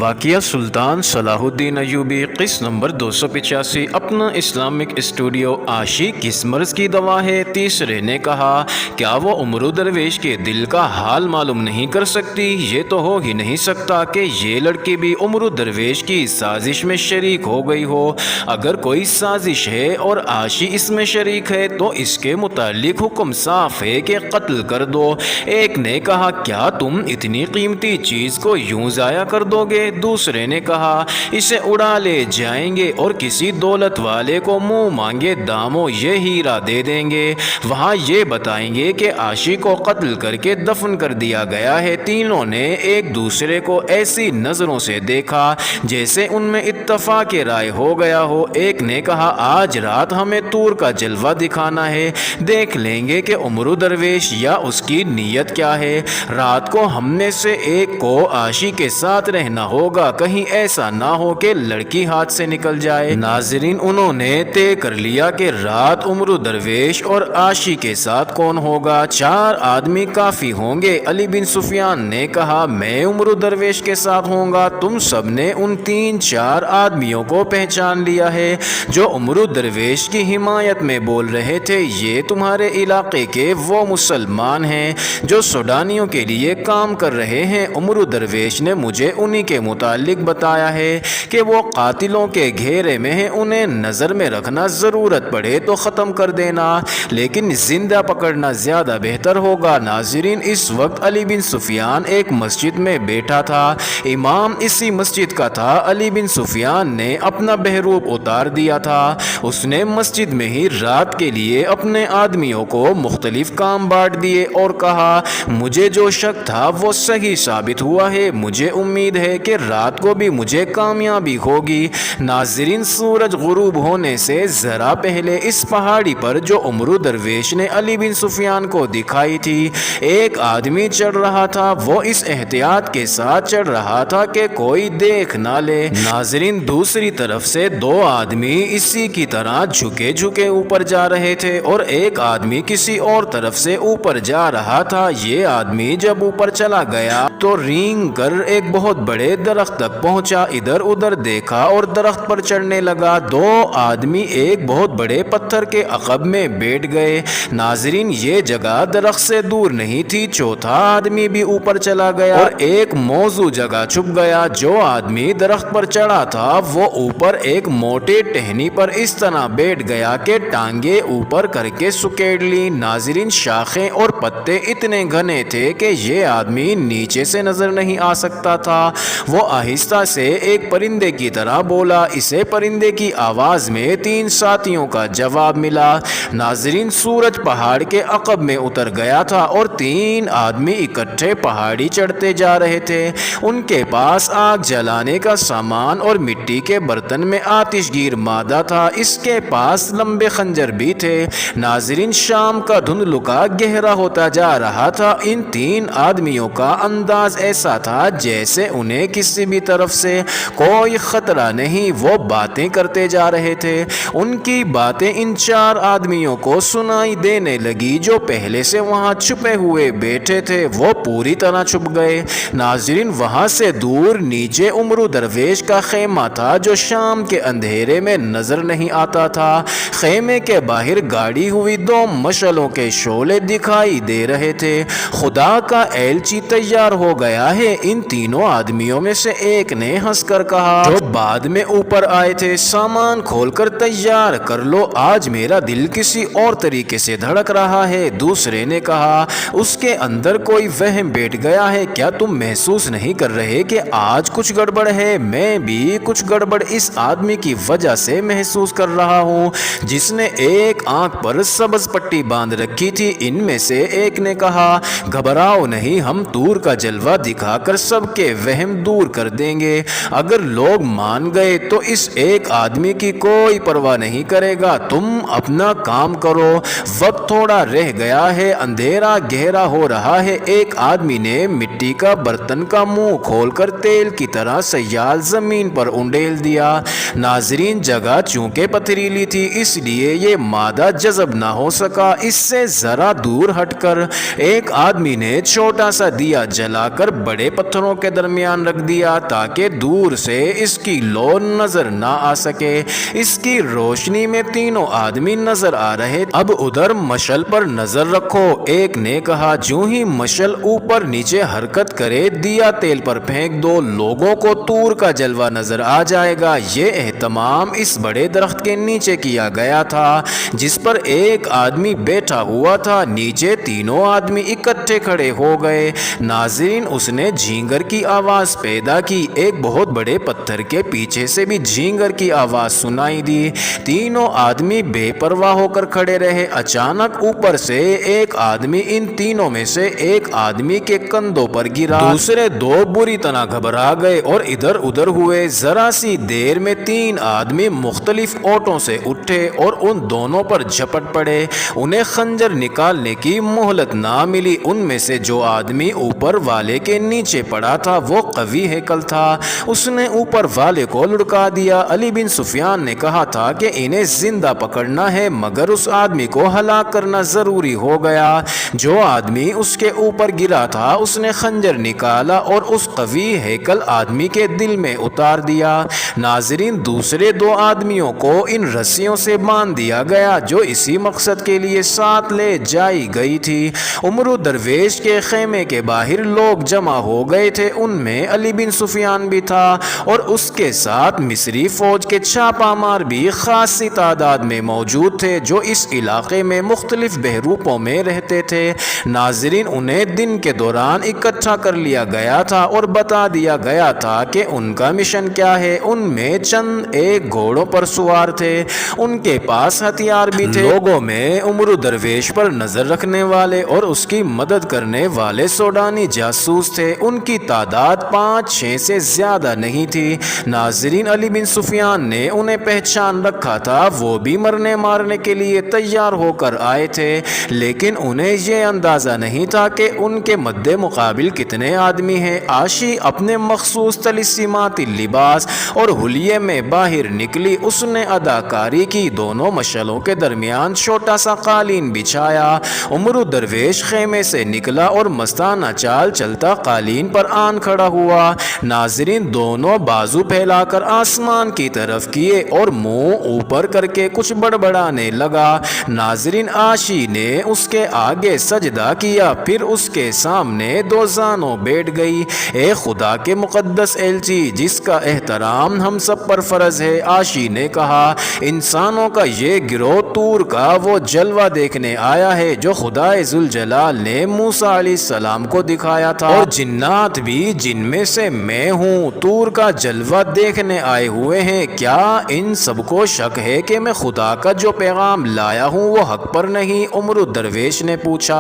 واقعہ سلطان صلاح الدین ایوبی قسط نمبر 285 اپنا اسلامک اسٹوڈیو عاشق کس مرض کی دوا ہے؟ تیسرے نے کہا کیا وہ عمرو درویش کے دل کا حال معلوم نہیں کر سکتی؟ یہ تو ہو ہی نہیں سکتا کہ یہ لڑکی بھی عمرو درویش کی سازش میں شریک ہو گئی ہو۔ اگر کوئی سازش ہے اور عاشق اس میں شریک ہے تو اس کے متعلق حکم صاف ہے کہ قتل کر دو۔ ایک نے کہا کیا تم اتنی قیمتی چیز کو یوں ضائع کر دو گے؟ دوسرے نے کہا اسے اڑا لے جائیں گے اور کسی دولت والے کو منہ مانگے داموں یہ ہیرا دے دیں گے، وہاں یہ بتائیں گے کہ عاشق کو قتل کر کے دفن کر دیا گیا ہے۔ تینوں نے ایک دوسرے کو ایسی نظروں سے دیکھا جیسے ان میں اتفاق رائے ہو گیا ہو۔ ایک نے کہا آج رات ہمیں طور کا جلوہ دکھانا ہے، دیکھ لیں گے کہ عمرو درویش یا اس کی نیت کیا ہے۔ رات کو ہم میں سے ایک کو عاشق کے ساتھ رہنا ہوگا، کہیں ایسا نہ ہو کہ لڑکی ہاتھ سے نکل جائے۔ ناظرین انہوں نے طے کر لیا کہ رات عمرو درویش اور عاشق کے ساتھ کون ہوگا؟ 4 آدمی کافی ہوں گے۔ علی بن سفیان نے کہا میں عمرو درویش کے ساتھ ہوں گا۔ تم سب نے ان 3-4 آدمیوں کو پہچان لیا ہے جو عمرو درویش کی حمایت میں بول رہے تھے۔ یہ تمہارے علاقے کے وہ مسلمان ہیں جو سوڈانیوں کے لیے کام کر رہے ہیں۔ عمرو درویش نے مجھے انہی کے متعلق بتایا ہے کہ وہ قاتلوں کے گھیرے میں ہیں، انہیں نظر میں رکھنا، ضرورت پڑے تو ختم کر دینا، لیکن زندہ پکڑنا زیادہ بہتر ہوگا۔ ناظرین اس وقت علی بن سفیان ایک مسجد میں بیٹھا تھا، امام اسی مسجد کا تھا۔ علی بن سفیان نے اپنا بہروپ اتار دیا تھا، اس نے مسجد میں ہی رات کے لیے اپنے آدمیوں کو مختلف کام بانٹ دیے اور کہا مجھے جو شک تھا وہ صحیح ثابت ہوا ہے، مجھے امید ہے کہ رات کو بھی مجھے کامیابی ہوگی۔ ناظرین سورج غروب ہونے سے ذرا پہلے اس پہاڑی پر جو عمرو درویش نے علی بن سفیان کو دکھائی تھی ایک آدمی چڑھ رہا تھا، وہ اس احتیاط کے ساتھ چڑھ رہا تھا کہ کوئی دیکھ نہ لے۔ ناظرین دوسری طرف سے 2 آدمی اسی کی طرح جھکے جھکے اوپر جا رہے تھے اور ایک آدمی کسی اور طرف سے اوپر جا رہا تھا۔ یہ آدمی جب اوپر چلا گیا تو رینگ کر ایک بہت بڑے درخت تک پہنچا، ادھر ادھر دیکھا اور درخت پر چڑھنے لگا۔ 2 آدمی ایک بہت بڑے پتھر کے عقب میں بیٹھ گئے۔ ناظرین یہ جگہ درخت سے دور نہیں تھی، چوتھا آدمی بھی اوپر چلا گیا اور ایک موزوں جگہ چھپ گیا۔ جو آدمی درخت پر چڑھا تھا وہ اوپر ایک موٹے ٹہنی پر اس طرح بیٹھ گیا کہ ٹانگیں اوپر کر کے سکیڑ لی۔ ناظرین شاخیں اور پتے اتنے گھنے تھے کہ یہ آدمی نیچے سے نظر نہیں آ سکتا تھا۔ وہ آہستہ سے ایک پرندے کی طرح بولا، اسے پرندے کی آواز میں 3 ساتھیوں کا جواب ملا۔ ناظرین سورج پہاڑ کے عقب میں اتر گیا تھا اور 3 آدمی اکٹھے پہاڑی چڑھتے جا رہے تھے۔ ان کے پاس آگ جلانے کا سامان اور مٹی کے برتن میں آتش گیر مادہ تھا، اس کے پاس لمبے خنجر بھی تھے۔ ناظرین شام کا دھندلکا گہرا ہوتا جا رہا تھا۔ ان 3 آدمیوں کا انداز ایسا تھا جیسے انہیں کسی بھی طرف سے کوئی خطرہ نہیں، وہ باتیں کرتے جا رہے تھے۔ ان کی باتیں ان 4 آدمیوں کو سنائی دینے لگی جو پہلے سے وہاں چھپے ہوئے بیٹھے تھے، وہ پوری طرح چھپ گئے۔ ناظرین وہاں سے دور نیچے عمرو درویش کا خیمہ تھا جو شام کے اندھیرے میں نظر نہیں آتا تھا۔ خیمے کے باہر گاڑی ہوئی 2 مشعلوں کے شعلے دکھائی دے رہے تھے۔ خدا کا ایلچی تیار ہو گیا ہے، ان 3 آدمیوں میں سے ایک نے ہنس کر کہا جو بعد میں اوپر آئے تھے، سامان کھول کر تیار کر لو، آج میرا دل کسی اور طریقے سے دھڑک رہا ہے۔ دوسرے نے کہا اس کے اندر کوئی وہم بیٹھ گیا ہے، کیا تم محسوس نہیں کر رہے کہ آج کچھ گڑبڑ ہے؟ میں بھی کچھ گڑبڑ اس آدمی کی وجہ سے محسوس کر رہا ہوں جس نے ایک آنکھ پر سبز پٹی باندھ رکھی تھی۔ ان میں سے ایک نے کہا گھبراؤ نہیں، ہم طور کا جلوہ دکھا کر سب کے وہم دور کر دیں گے۔ اگر لوگ مان گئے تو اس ایک آدمی کی کوئی پرواہ نہیں کرے گا، تم اپنا کام کرو، وقت تھوڑا رہ گیا ہے، اندھیرا گہرا ہو رہا ہے۔ ایک آدمی نے مٹی کا برتن کا منہ کھول کر تیل کی طرح سیال زمین پر انڈیل دیا۔ ناظرین جگہ چونکہ پتھریلی تھی اس لیے یہ مادہ جذب نہ ہو سکا۔ اس سے ذرا دور ہٹ کر ایک آدمی نے چھوٹا سا دیا جلا کر بڑے پتھروں کے درمیان رکھ دیا تاکہ دور سے اس کی لو نظر نہ آ سکے۔ اس کی روشنی میں تینوں آدمی نظر آ رہے۔ اب ادھر مشعل پر نظر رکھو، ایک نے کہا۔ جو ہی مشعل اوپر نیچے حرکت کرے دیا تیل پر پھینک دو، لوگوں کو طور کا جلوہ نظر آ جائے گا۔ یہ اہتمام اس بڑے درخت کے نیچے کیا گیا تھا جس پر ایک آدمی بیٹھا ہوا تھا۔ نیچے تینوں آدمی اکٹھے کھڑے ہو گئے۔ ناظرین، اس نے جھینگر کی آواز پیدا کی۔ ایک بہت بڑے پتھر کے پیچھے سے بھی جھینگر کی آواز سنائی دی۔ تینوں آدمی بے پرواہ ہو کر کھڑے رہے۔ اچانک اوپر سے ایک آدمی ان تینوں میں سے ایک آدمی کے کندھوں پر گرا۔ دوسرے دو بری طرح گھبرا گئے اور ادھر ادھر ہوئے۔ ذرا سی دیر میں تین آدمی مختلف اوٹوں سے اٹھے اور ان دونوں پر جھپٹ پڑے۔ انہیں خنجر نکالنے کی مہلت نہ ملی۔ ان میں سے جو آدمی اوپر والے کے نیچے پڑا تھا وہ قوی ہیکل تھا، اس نے اوپر والے کو لڑکا دیا۔ علی بن سفیان نے کہا تھا کہ انہیں زندہ پکڑنا ہے، مگر اس آدمی کو ہلاک کرنا ضروری ہو گیا۔ جو آدمی اس کے اوپر گرا تھا اس نے خنجر نکالا اور اس قوی ہیکل آدمی کے دل میں اتار دیا۔ ناظرین، دوسرے دو آدمیوں کو ان رسیوں سے باندھ دیا گیا جو اسی مقصد کے لیے ساتھ لے جائی گئی تھی۔ عمرو درویش کے خیمے کے باہر لوگ جمع ہو گئے تھے، ان میں علی بن سفیان بھی تھا اور اس کے ساتھ مصری فوج کے چھاپہ مار بھی خاصی تعداد میں موجود تھے جو اس علاقے میں مختلف بحروپوں میں رہتے تھے۔ ناظرین، انہیں دن کے دوران اکٹھا کر لیا گیا تھا اور بتا دیا گیا تھا کہ ان کا مشن کیا ہے۔ ان میں چند ایک گھوڑوں پر سوار تھے، ان کے پاس ہتھیار بھی تھے۔ لوگوں میں عمرو درویش پر نظر رکھنے والے اور اس کی مدد کرنے والے سوڈانی جاسوس تھے، ان کی تعداد 5-6 سے زیادہ نہیں تھی۔ ناظرین، علی بن سفیان نے انہیں پہچان رکھا تھا، وہ بھی مرنے مارنے کے لیے تیار ہو کر آئے تھے، لیکن انہیں یہ اندازہ نہیں تھا کہ ان کے مد مقابل کتنے آدمی ہیں۔ عاشی اپنے مخصوص طلسماتی لباس اور حلیے میں باہر نکلی، اس نے اداکاری کی، دونوں مشعلوں کے درمیان چھوٹا سا قالین بچھایا۔ عمرو درویش خیمے سے نکلا اور مستانہ چال چلتا قالین پر آن کھڑا ہوا۔ ناظرین، دونوں بازو پھیلا کر آسمان کی طرف کیے اور منہ اوپر کر کے کچھ بڑبڑانے لگا۔ ناظرین، عاشی نے اس کے آگے سجدہ کیا، پھر اس کے سامنے دو زانوں بیٹھ گئی۔ اے خدا کے مقدس ایلچی، جس کا احترام ہم سب پر فرض ہے، عاشی نے کہا، انسانوں کا یہ گروہ طور کا وہ جلوہ دیکھنے آیا ہے جو خدا ذوالجلال نے موسیٰ علیہ السلام کو دکھایا تھا، اور جنات بھی جن میں سے میں ہوں طور کا جلوہ دیکھنے آئے ہوئے ہیں۔ کیا ان سب کو شک ہے کہ میں خدا کا جو پیغام لایا ہوں وہ حق پر نہیں؟ عمرو درویش نے پوچھا۔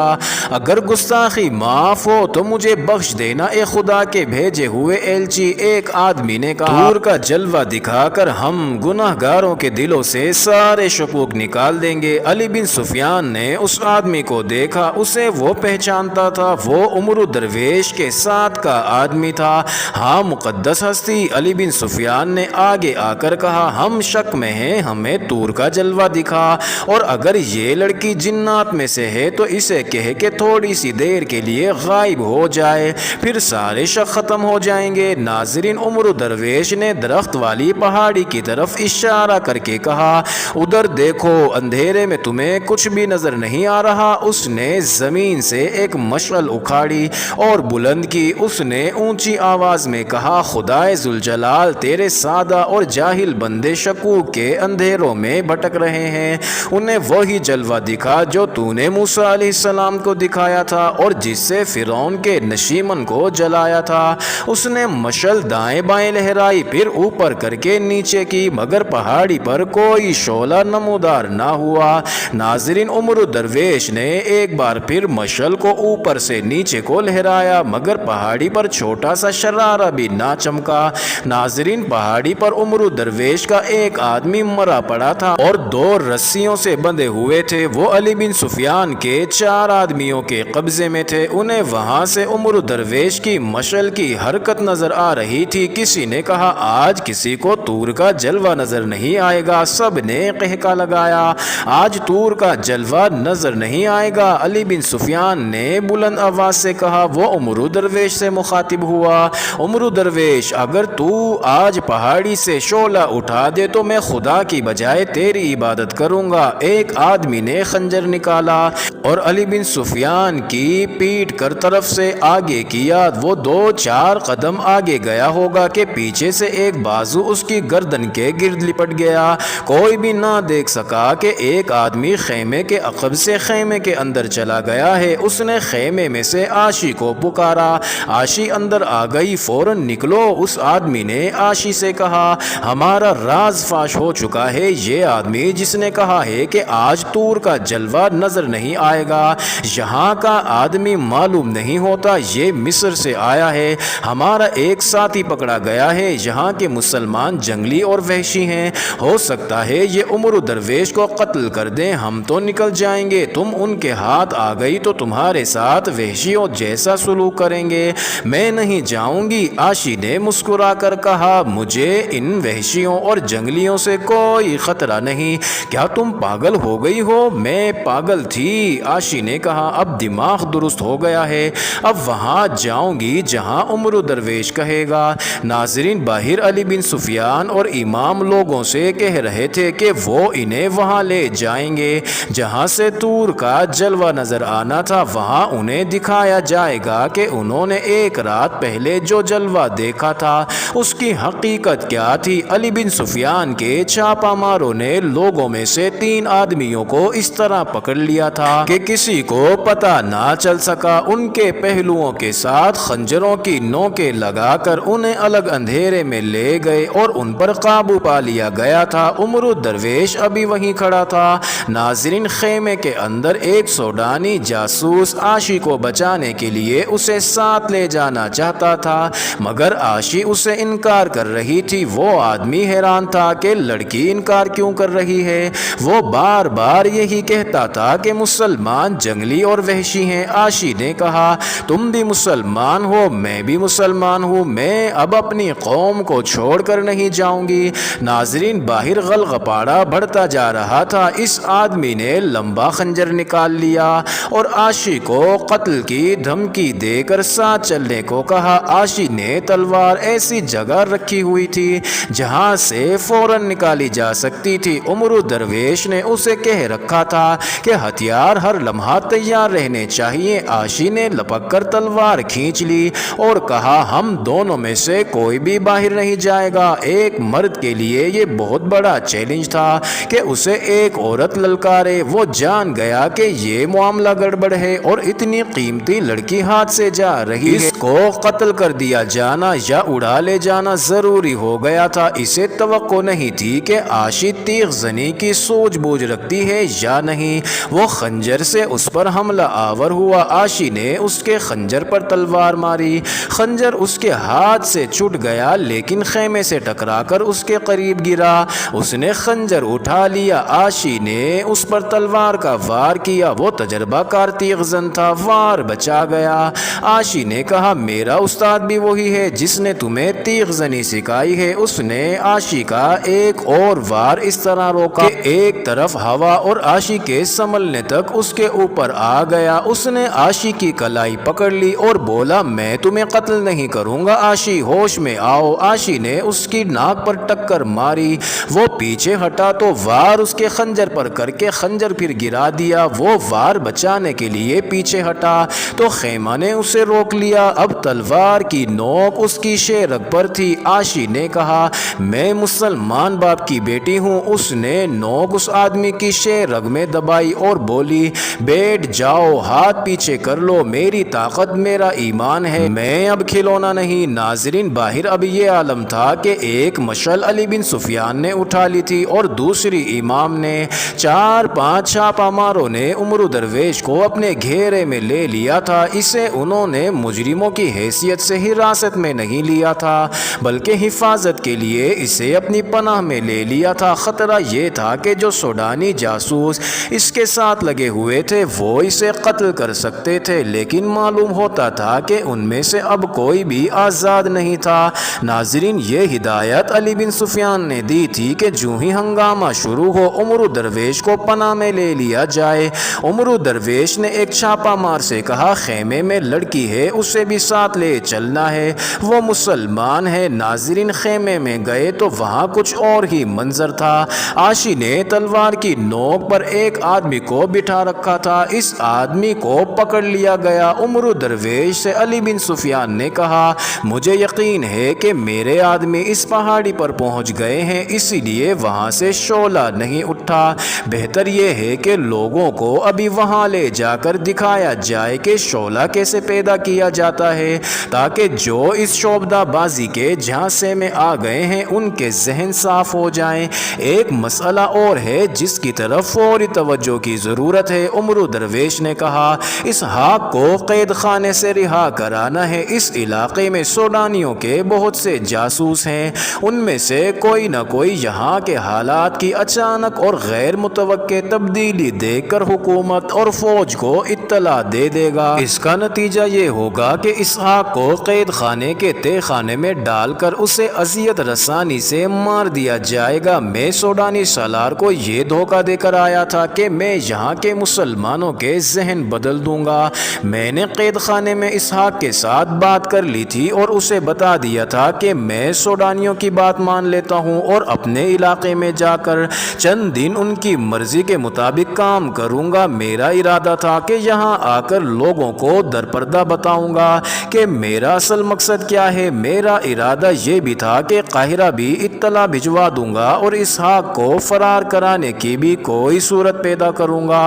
اگر گستاخی معاف ہو تو مجھے بخش دینا اے خدا کے بھیجے ہوئے ایلچی، ایک آدمی نے کہا۔ طور کا جلوہ دکھا کر ہم گناہ گاروں کے دلوں سے سارے شکوک نکال دیں گے۔ علی بن سفیان نے اس آدمی کو دیکھا، اسے وہ پہچانتا تھا، وہ عمرو درویش کے ساتھ کا آدمی تھا۔ ہاں مقدس ہستی، علی بن سفیان نے آگے آ کر کہا، ہم شک میں ہیں، ہمیں طور کا جلوہ دکھا، اور اگر یہ لڑکی جنات میں سے ہے تو اسے کہے کہ تھوڑی سی دیر کے لیے غائب ہو جائے، پھر سارے شک ختم ہو جائیں گے۔ ناظرین، عمرو درویش نے درخت والی پہاڑی کی طرف اشارہ کر کے کہا، ادھر دیکھو، اندھیرے میں تمہیں کچھ بھی نظر نہیں آ رہا؟ اس نے زمین سے ایک مشعل اکھاڑی اور بلند کی، اس نے اونچی آواز میں کہا، خدائے ذوالجلال، تیرے سادہ اور جاہل بندے شکوک کے اندھیروں میں بھٹک رہے ہیں، انہیں وہی جلوہ دکھا جو تو نے موسیٰ علیہ السلام کو دکھایا تھا اور جس سے فرعون کے نشیمن کو جلایا تھا۔ اس نے مشعل دائیں بائیں لہرائی، پھر اوپر کر کے نیچے کی، مگر پہاڑی پر کوئی شعلہ نمودار نہ ہوا۔ ناظرین، عمرو درویش نے ایک بار پھر مشعل کو اوپر سے نیچے کو لہرایا، مگر پہاڑی پر چھوٹا سا شرارہ بھی نہ چمکا۔ ناظرین، پہاڑی پر عمرو درویش کا ایک آدمی مرا پڑا تھا اور دو رسیوں سے بندھے ہوئے تھے، وہ علی بن سفیان کے 4 آدمیوں کے قبضے میں تھے۔ انہیں وہاں سے عمرو درویش کی مشعل کی حرکت نظر آ رہی تھی۔ کسی نے کہا، آج کسی کو طور کا جلوہ نظر نہیں آئے گا۔ سب نے قہقہ لگایا، آج طور کا جلوہ نظر نہیں آئے گا۔ علی بن سفیان نے بلند آواز سے کہا۔ وہ عمرو درویش سے مخاطب ہوا، عمرو درویش اگر تو آج پہاڑی سے شعلہ اٹھا دے تو میں خدا کی بجائے تیری عبادت کروں گا۔ ایک آدمی نے خنجر نکالا اور علی بن سفیان کی پیٹھ کر طرف سے آگے کیا۔ وہ 2-4 قدم آگے گیا ہوگا کہ پیچھے سے ایک بازو اس کی گردن کے گرد لپٹ گیا۔ کوئی بھی نہ دیکھ سکا کہ ایک آدمی خیمے کے عقب سے خیمے کے اندر چلا گیا ہے۔ اس نے خیمے میں سے عاشی کو پکارا، عاشی اندر آ گئی۔ فوراً نکلو، اس آدمی نے عاشی سے کہا، ہمارا راز فاش ہو چکا ہے۔ یہ آدمی جس نے کہا ہے کہ آج طور کا جلوہ نظر نہیں آئے گا، یہاں کا آدمی معلوم نہیں ہوتا، یہ مصر سے آیا ہے۔ ہمارا ایک ساتھی پکڑا گیا ہے، یہاں کے مسلمان جنگلی اور وحشی ہیں، ہو سکتا ہے یہ عمرو درویش کو قتل کر دیں۔ ہم تو نکل جائیں گے، تم ان کے ہاتھ آ گئی تو تمہارے ساتھ وحشیوں جیسا سلوک کریں گے۔ میں نہیں جاؤں گی، عاشی نے مسکرا کر کہا، مجھے ان وحشیوں اور جنگلیوں سے کوئی خطرہ نہیں۔ کیا تم پاگل ہو گئی ہو؟ میں پاگل تھی، عاشی نے کہا، اب دماغ درست ہو گیا ہے، اب وہاں جاؤں گی جہاں عمرو درویش کہے گا۔ ناظرین، باہر علی بن سفیان اور امام لوگوں سے کہہ رہے تھے کہ وہ انہیں وہاں لے جائیں گے جہاں سے طور کا جلوہ نظر آنا تھا۔ وہاں انہیں دکھایا جائے گا کہ انہوں نے ایک رات پہلے جو جلوہ دیکھا تھا اس کی حقیقت کیا تھی۔ علی بن سفیان کے چھاپا ماروں نے لوگوں میں سے 3 آدمیوں کو اس طرح پکڑ لیا تھا کہ کسی کو پتہ نہ چل سکا۔ ان کے پہلوؤں کے ساتھ خنجروں کی نوکیں لگا کر انہیں الگ اندھیرے میں لے گئے اور ان پر قابو پا لیا گیا تھا۔ عمرو درویش ابھی وہیں کھڑا تھا۔ ناظرین، خیمے کے اندر ایک سوڈانی جاسوس عاشی کو بچانے کے لیے اسے ساتھ لے جانا چاہتا تھا، مگر عاشی اسے انکار کر رہی تھی۔ وہ آدمی حیران تھا کہ لڑکی انکار کیوں کر رہی ہے۔ وہ بار بار یہی کہتا تھا کہ مسلمان جنگلی اور وحشی ہیں۔ عاشی نے کہا، تم بھی مسلمان ہو، میں بھی مسلمان ہوں، میں اب اپنی قوم کو چھوڑ کر نہیں جاؤں گی۔ ناظرین، باہر غلغپاڑا بڑھتا جا رہا تھا۔ اس آدمی نے لمبا خنجر نکال لیا اور عاشی کو قتل کی دھمکی دے کر ساتھ چلنے کو کہا۔ عاشی نے تلوار ایسی جگہ رکھی ہوئی تھی جہاں سے فوراً نکالی جا سکتی تھی۔ عمرو درویش نے اسے کہہ رکھا تھا کہ ہتھیار ہر لمحہ تیار رہنے چاہیے۔ عاشی نے لپک کر تلوار کھینچ لی اور کہا، ہم دونوں میں سے کوئی بھی باہر نہیں جائے گا۔ ایک مرد کے لیے یہ بہت بڑا چیلنج تھا کہ اسے ایک عورت للکارے۔ وہ جان گیا کہ یہ معاملہ گڑبڑ ہے اور اتنی قیمتی لڑکی ہاتھ سے جا رہی ہے، اس کو قتل کر دیا جانا یا اڑا لے جانا ضروری ہو گیا تھا۔ اسے توقع نہیں تھی کہ عاشی تیغ زنی کی سوجھ بوجھ رکھتی ہے یا نہیں۔ وہ خنجر سے اس پر حملہ آور ہوا۔ عاشی نے اس کے خنجر پر تلوار ماری، خنجر اس کے ہاتھ سے چھوٹ گیا لیکن خیمے سے ٹکرا کر اس کے قریب گرا۔ اس نے خنجر اٹھا لیا، عاشی نے اس پر تلوار کا وار کیا۔ وہ تجربہ کار تیغ زن تھا، وار بچا گیا۔ عاشی نے کہا، میرا استاد بھی وہی ہے جس نے تمہیں تیغ زنی سکھائی ہے۔ اس نے عاشی کا ایک اور وار اس طرح روکا کہ ایک طرف ہوا اور عاشی کے سنبھلنے تک اس کے اوپر آ گیا۔ اس نے عاشی کی کلائی پکڑ لی اور بولا، میں تمہیں قتل نہیں کروں گا، عاشی ہوش میں آؤ۔ عاشی نے اس کی ناک پر ٹکر ماری، وہ پیچھے ہٹا تو وار اس کے خنجر پر کر کے خنجر پھر گرا دیا۔ وہ وار بچانے کے لیے پیچھے ہٹا تو خیمہ نے اسے روک لیا۔ اب تلوار کی نوک اس کی شہرگ پر تھی۔ عاشی نے کہا، میں مسلمان باپ کی بیٹی ہوں۔ اس نے نوک اس آدمی کی شہرگ میں دبائی اور بولی، بیٹھ جاؤ، ہاتھ پیچھے کر لو، میری طاقت میرا ایمان ہے، میں اب کھلونا نہیں۔ ناظرین، باہر اب یہ عالم تھا کہ ایک مشعل علی بن سفیان نے اٹھا لی تھی اور دوسری امام نے۔ 4-5 چھاپا ماروں نے عمرو درویش کو اپنے گھیرے میں لے لیا تھا۔ اسے انہوں نے مجرموں کی حیثیت سے حراست میں نہیں لیا تھا بلکہ حفاظت کے لیے اسے اپنی پناہ میں لے لیا تھا۔ خطرہ یہ تھا کہ جو سوڈانی جاسوس اس کے ساتھ لگے ہوئے تھے وہ اسے قتل کر سکتے تھے، لیکن معلوم ہوتا تھا کہ ان میں سے اب کوئی بھی آزاد نہیں تھا۔ ناظرین، یہ ہدایت علی بن سفیان نے دی تھی کہ جو ہی ہنگامہ شروع ہو عمرو درویش کو پناہ میں لے لیا جائے۔ عمرو درویش نے ایک چھاپا مار سے کہا خیمے میں لڑکی ہے، اسے بھی ساتھ لے چلنا ہے، وہ مسلمان ہے۔ ناظرین خیمے میں گئے تو وہاں کچھ اور ہی منظر تھا۔ عاشی نے تلوار کی نوک پر ایک آدمی کو بٹھا رکھا تھا، اس آدمی کو پکڑ لیا گیا۔ عمرو درویش سے علی بن سفیان نے کہا مجھے یقین ہے کہ میرے آدمی اس پہاڑی پر پہنچ گئے ہیں، اسی لیے وہاں سے شعلہ نہیں اٹھا۔ بہتر یہ ہے کہ لوگوں کو ابھی وہاں لے جا کر دکھایا جائے کہ شعلہ کیسے پیدا کیا جاتا ہے، تاکہ جو اس شعبدہ بازی کے جھانسے میں آ گئے ہیں ان کے ذہن صاف ہو جائیں۔ ایک مسئلہ اور ہے جس کی طرف فوری توجہ کی ضرورت ہے۔ عمرو درویش نے کہا اسحاق کو قید خانے سے رہا کرانا ہے۔ اس علاقے میں سوڈانیوں کے بہت سے جاسوس ہیں، ان میں سے کوئی نہ کوئی یہاں کے حالات کی اچانک اور غیر متوقع تبدیلی دیکھ کر حکومت اور فوج کو اطلاع دے دے گا۔ اس کا نتیجہ یہ ہوگا کہ اسحاق کو قید خانے کے تہہ خانے میں ڈال کر اسے اذیت رسانی سے مار دیا جائے گا۔ میں سوڈانی سالار کو یہ دھوکہ دے کر آیا تھا کہ میں یہاں کے مسلمانوں کے ذہن بدل دوں گا۔ میں نے قید خانے میں اسحاق کے ساتھ بات کر لی تھی اور اسے بتا دیا تھا کہ میں سوڈانیوں کی بات مان لیتا ہوں اور اپنے علاقے میں جا کر چند دن ان کی مرضی کے مطابق کام کروں گا۔ میرا ارادہ تھا کہ یہاں آ کر لوگوں کو درپردہ بتاؤں گا کہ میرا اصل مقصد کیا ہے۔ میرا ارادہ یہ بھی تھا کہ قاہرہ بھی اطلاع بھجوا دوں گا اور اسحاق کو فرار کرانے کی بھی کوئی صورت پیدا کروں گا۔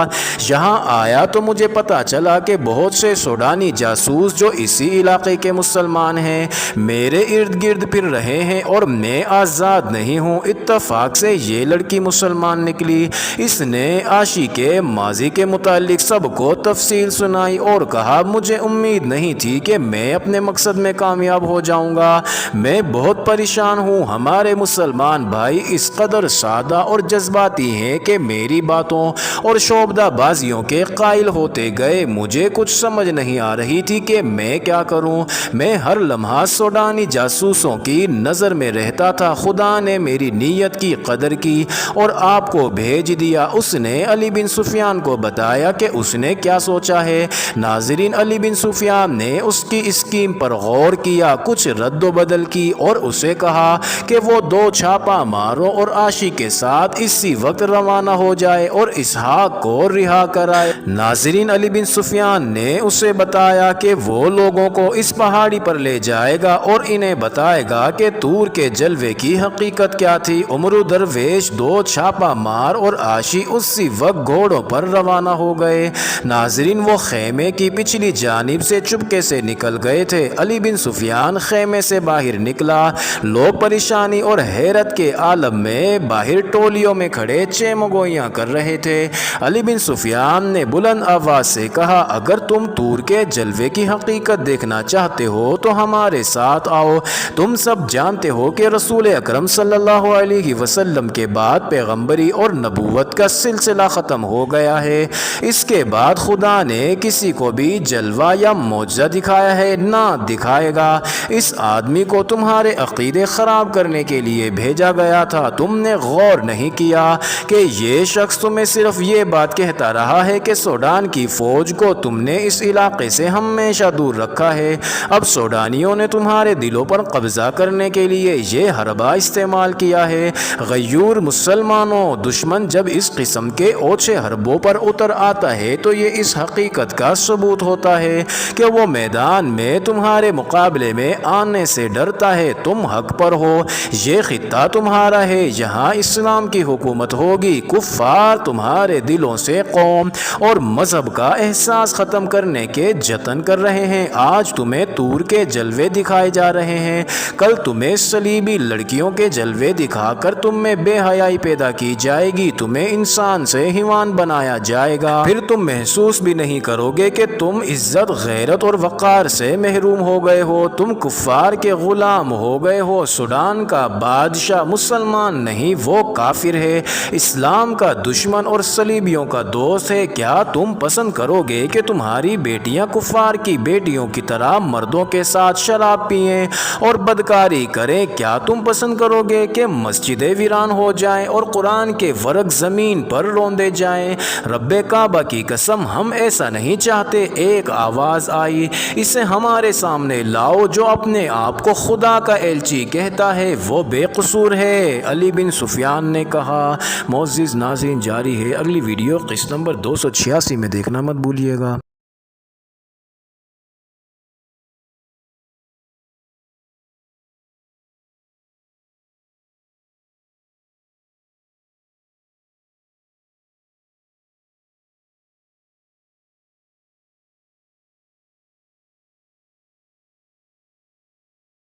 یہاں آیا تو مجھے پتا چلا کہ بہت سے سوڈانی جاسوس جو اسی علاقے کے مسلمان ہیں میرے ارد گرد پھر رہے ہیں اور میں آزاد نہیں ہوں۔ اتفاق سے یہ لڑکی مسلمان نکلی۔ اس نے عاشی کے ماضی کے متعلق سب کو تفصیل سنائی اور کہا مجھے امید نہیں تھی کہ میں اپنے مقصد میں کامیاب ہو جاؤں گا، میں بہت پریشان ہوں۔ ہمارے مسلمان بھائی اس قدر سادہ اور جذباتی ہیں کہ میری باتوں اور شعبدہ بازیوں کے قائل ہوتے گئے۔ مجھے کچھ سمجھ نہیں آ رہی تھی کہ میں کیا کروں۔ میں ہر لمحہ سوڈانی جاسوسوں کی نظر میں رہتا تھا۔ خدا نے میری نیت کی قدر کی اور آپ کو بھیج دیا۔ اس نے علی بن سفیان کو بتایا کہ اس نے کیا سوچا ہے۔ ناظرین علی بن سفیان نے اس کی اسکیم پر غور کیا، کچھ رد و بدل کی اور اسے کہا کہ وہ 2 چھاپا ماروں اور عاشی کے ساتھ اسی وقت روانہ ہو جائے اور اسحاق کو رہا کرائے۔ ناظرین علی بن سفیان نے اسے بتایا کہ وہ لوگوں کو اس پہاڑی پر لے جائے گا اور انہیں بتائے گا کہ طور کے جلوے کی حقیقت کیا تھی۔ عمرو درویش 2 چھاپا مار اور عاشی اسی وقت گھوڑوں پر روانہ ہو گئے۔ ناظرین وہ خیمے کی پچھلی جانب سے چپکے سے نکل گئے تھے۔ علی بن سفیان خیمے سے باہر نکلا۔ لوگ پریشانی اور حیرت کے عالم میں باہر ٹولیوں میں کھڑے چیمگوئیاں کر رہے تھے۔ علی بن سفیان نے بلند آواز سے کہا اگر تم طور کے جلوے کی حقیقت دیکھنا چاہتے ہو تو ہمارے ساتھ آؤ۔ تم سب جانتے ہو کہ رسول اکرم صلی اللہ علیہ وسلم کے بعد پیغمبری اور نبوت کا سلسلہ ختم ہو گیا ہے۔ اس کے بعد خدا نے کسی کو بھی جلوہ یا معجزہ دکھایا ہے نہ دکھائے گا۔ اس آدمی کو تمہارے عقیدے خراب کرنے کے لیے بھیجا گیا تھا۔ تم نے غور نہیں کیا کہ یہ شخص تمہیں صرف یہ بات کہتا رہا ہے کہ سوڈان کی فوج کو تم نے اس علاقے سے ہمیشہ دور رکھا ہے۔ اب سوڈانیوں نے تمہارے دلوں پر قبضہ کرنے کے لیے یہ حربہ استعمال کیا ہے۔ غیور مسلمانوں، دشمن جب اس قسم کے اوچھے حربوں پر اتر آتا ہے تو یہ اس حقیقت کا ثبوت ہوتا ہے کہ وہ میدان میں تمہارے مقابلے میں آنے سے ڈرتا ہے۔ تم حق پر ہو، یہ خطہ تمہارا ہے، یہاں اسلام کی حکومت ہوگی۔ کفار تمہارے دلوں سے قوم اور مذہب کا احساس ختم کرنے کے جتن کر رہے ہیں۔ آج تمہیں طور کے جلوے دکھائے جا رہے ہیں، کل تمہیں صلیبی لڑکیوں کے جلوے دکھا کر تم میں بے حیائی پیدا کی جائے جائے گی، تمہیں انسان سے حیوان بنایا جائے گا، پھر تم محسوس بھی نہیں کرو گے کہ تم عزت، غیرت اور وقار سے محروم ہو گئے ہو، تم کفار کے غلام ہو گئے ہو۔ سوڈان کا بادشاہ مسلمان نہیں، وہ کافر ہے، اسلام کا دشمن اور صلیبیوں کا دوست ہے۔ کیا تم پسند کرو گے کہ تمہاری بیٹیاں کفار کی بیٹیوں کی طرح مردوں کے ساتھ شراب پئیں اور بدکاری کریں؟ کیا تم پسند کرو گے کہ مسجدیں ویران ہو جائیں اور قرآن کے ورق زمین پر روندے جائیں؟ رب کعبہ کی قسم، ہم ایسا نہیں چاہتے۔ ایک آواز آئی، اسے ہمارے سامنے لاؤ۔ جو اپنے آپ کو خدا کا ایلچی کہتا ہے وہ بے قصور ہے، علی بن سفیان نے کہا۔ معزز ناظرین، جاری ہے اگلی ویڈیو قسط نمبر 286 میں، دیکھنا مت بھولیے گا۔